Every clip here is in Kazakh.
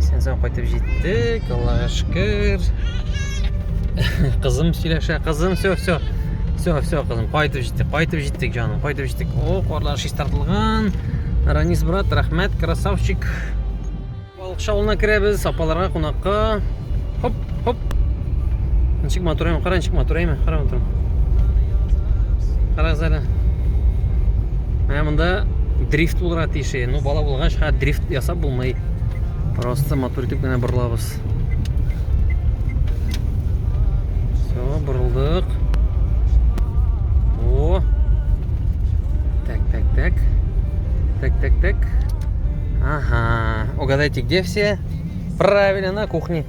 Сен қайтып жеттік, Аллаға шүкір. Қызым сөйлеші, қызым, все, қызым, қайтып жеттік жаным, қайтып жеттік. О, қорлар шиіз тартылған. Ранис брат, рахмет, красавчик. Балықшы ауылына кіреміз, апаларға, қонаққа. Хоп. Нешік матурайым, қара, нешік матурайым, қара матурайым. Қарағыз әлі. Мұнда дрифт болыра тейші. Ну, бала болған шыға дрифт ясап болмай. Просто матуритіп кәне бұрылабыз. Все, бұрылдық. О. Так. Ага. Угадайте, где все? Правильно, на кухне.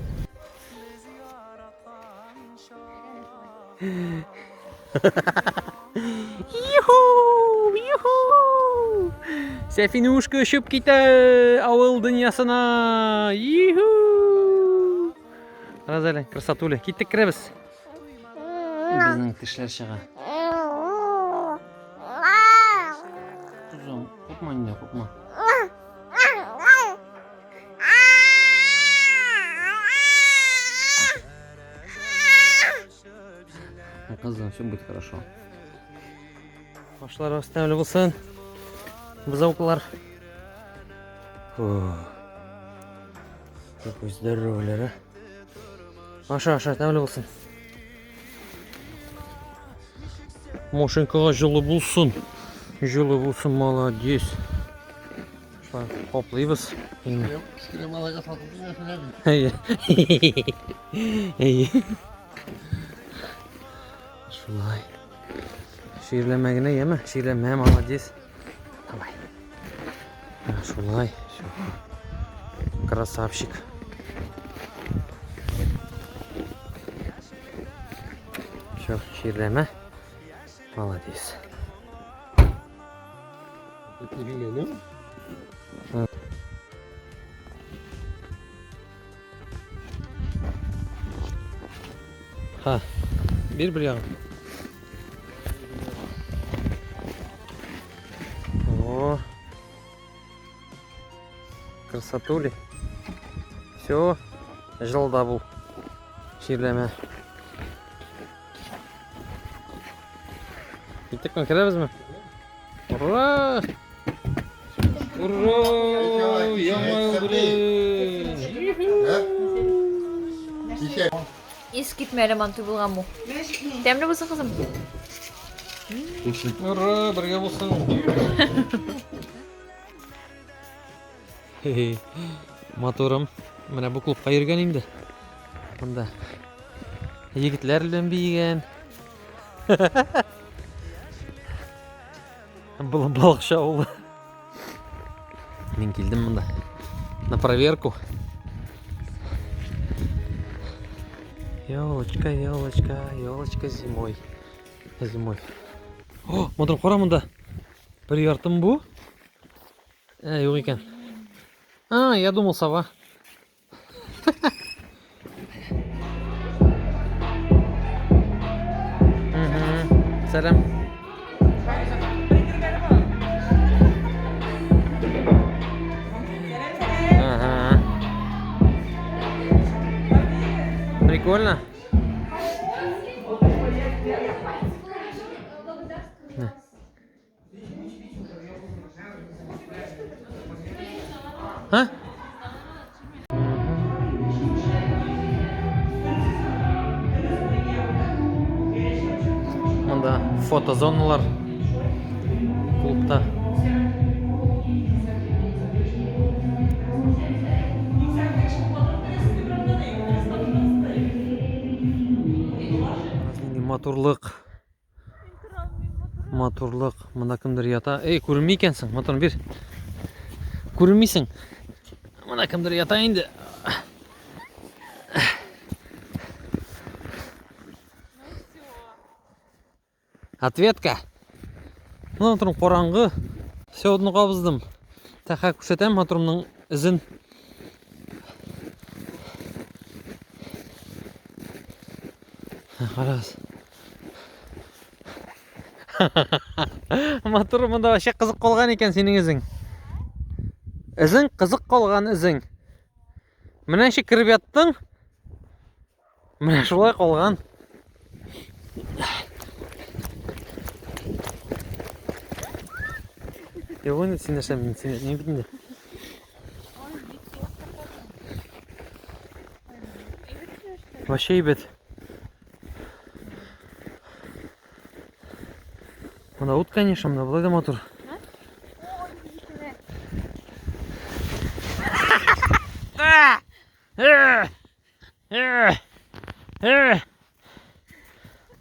Юху! Сәфинушка ұшып кетті ауыл дүниясына. Юху! Разалі, красотулі. Кеттік кіребіз. Біздің тішлер шыға. Құзым, қопма не, қопма. Қызым, все будет хорошо. Башлар оставили болсын. Бузаукалар. Какой здоровый, а? Аша, оставили болсын. Машинкаға жылы болсын. Молодец. Қоплайбыз. Кішкене малайға сатып жүрсің. Шулай. Ширлемегіне ема? Ширлеме, молодец. Давай. Шулай. Красавчик. Все, ширлеме. Молодец. Ха, bir яғын. О, красотули. Все, жылда бұл. Ширлеме. Кеттік ма, кіреміз ме? Ура! Ескітмелі манту болған мұ. Дәмді болсын қызым. Ура, бірге болсын. Моторым. Міне бұл клубқа ерген емді. Мұнда егітлер ілінбейген. Бұл балықша олды. Мен келдім мұнда. На проверку. Елочка, зимой. О, мотор қора мұнда. Бір яртым бұ. Жоқ екен. Я думал сова. Сәлем. Прикольно. А? Мында фотозоналар клубта. Моторлық. Мында кімдер ята? Көрінмей екенсің. Моторын бер. Көрінмейсің. Мында кімдер ята енді. Ответка. Моторым қораңғы. Все одны қабыздым. Тақа көрсетем моторымның ізін. Қарас. Моторы мұнда вообще қызық қолған екен сенің ізің. Ізің қызық қалған ізің. Мінәше кіріп яттың. Міне шулай қалған. Ойны сен ашам, мен сен не бітінде? Вообще ебет. Мына ут, конечно, мына былай да мотор.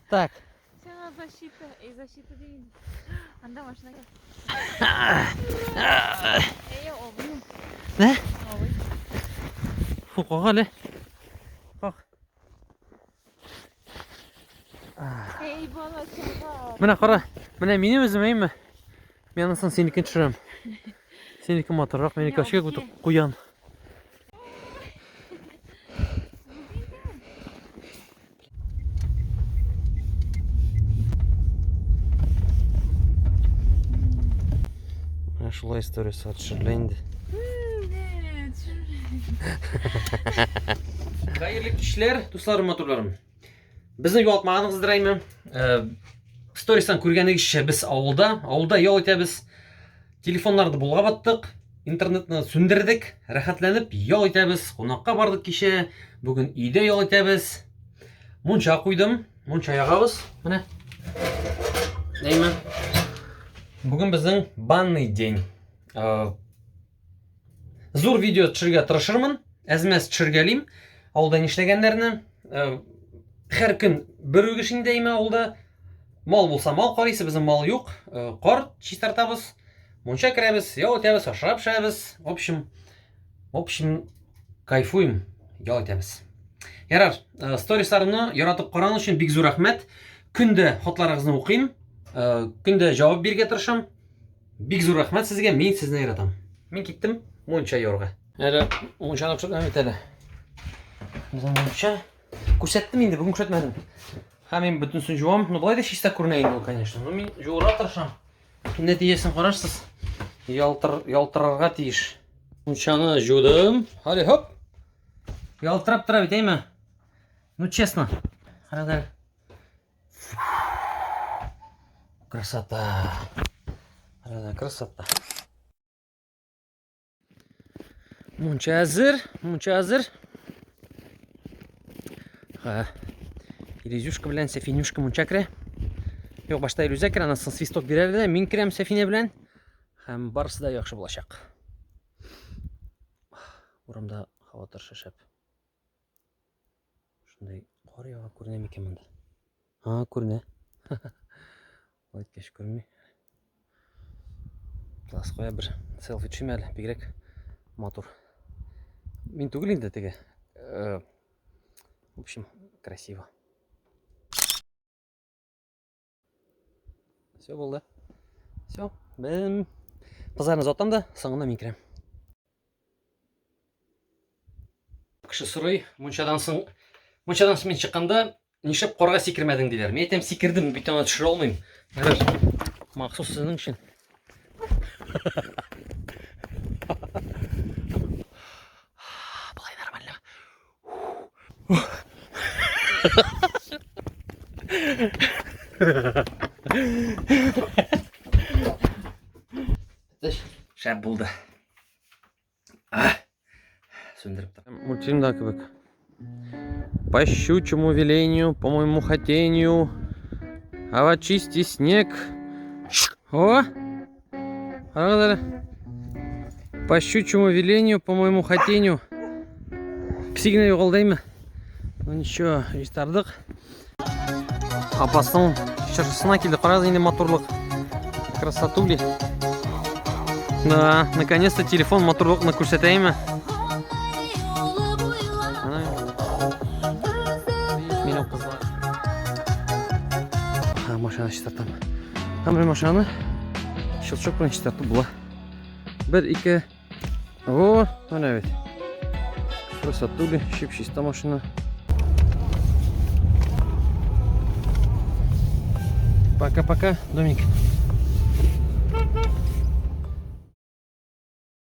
Так. Сена защита и защита değil. Анда машина gel. Oğlum. Ne? Kalk hadi. Kalk. Ey bana çabuk. Mine qara. Mine meni o'zim Men anasını senikini tushiraman. Seniki motorroq, meniki oshga qo'ygan. Шулай историясы түсірілейінді. Қайырлы кішілер, достарым, моторларым. Біздің жоғалтмағаныңызды райымы. Стористан көргенігізше біз ауылда ел етеміз. Телефонларды болға баттық, интернетні сөндірдік, рахатленіп ел етеміз. Қонаққа бардық кеше, бүгін үйде ел етеміз. Мұнша қойдым, мұнша яғабыз. Міне. Деймін. Бүгін біздің банный день. Зор видео түсірге тырышырмын, әзмәс түсіргелейм. Ауылда нешлегендеріні. Әр күн бір өгішіндеймі ауылда. Мал болса мал қарайсы, біздің мал жоқ. Қор чистартабыз, мұнша кірәбіз, ял етеміз, ашырап шәбіз. В общем, кайфуем, ял етеміз. Ярар, сторисарымны яратып қараны үшін бик зор рахмет. Күнді хотларыңызны оқиым. Күнде жауап берге тырышам. Бик зор рахмет сізге, мен сізні яратам. Мен кеттім монша yorға. Әрі моншаны құшып әмет әлі. Біздің монша көрсеттім енді, бүгін көрсетмедім. Мен бүтінсін жуам. Бұлай да шиста көрінейін ол, конечно. Мен жуыра тырышам. Нәтижесін қарашсыз. Ялтырарға тиіш. Моншаны жудым. Хали, хоп. Ялтырап тұра бетеймі? Ну, честно. Қарадар. Красота. Красота. Мұнша әзір. Илюзюшка білән Сәфинюшка мұнша кірі. Yok, башта Илюзя кірі, анасын свисток береді де, мен кірем Сәфине білән. Хәм барысы да яқшы болашақ. Орамда хава тұршашап. Шындай қор яға көрінем екен мұнда. Көріне. Өйткеш көрмей. Класс қоя бір селфи түшім әлі, бігірек мотор. Мен түгіл енді теге. В общем, красиво. Все болды. Все. Мен қызарына зоттам да, саңына мен кірем. Кіші сұрай, мұншадан мен шыққанда нешіп қорға секірмәдің дейлер. Мен етем секірдім, бүйтен түшіре олмайым. Мақсус сіздің үшін. Бұлай нормально. Шәп болды. Сөндіріп тұр. Мультфильмда көбік. По щучьему велению, по моему хотению, очисти снег. О! По щучьему велению, по моему хотению. Псигіне жоғалдаймы? Ну ничего, жестардық. Апастың шыршысына келді. Қарағыз енді моторлық. Красотули. Да, наконец-то телефон моторлықны көрсетеймі? Машина чистартам. Бір машина щелчок білен чистартып бұла. 1-2. О, мына бет. Красотули, шип-шиста машина. Пока-пока, Домик.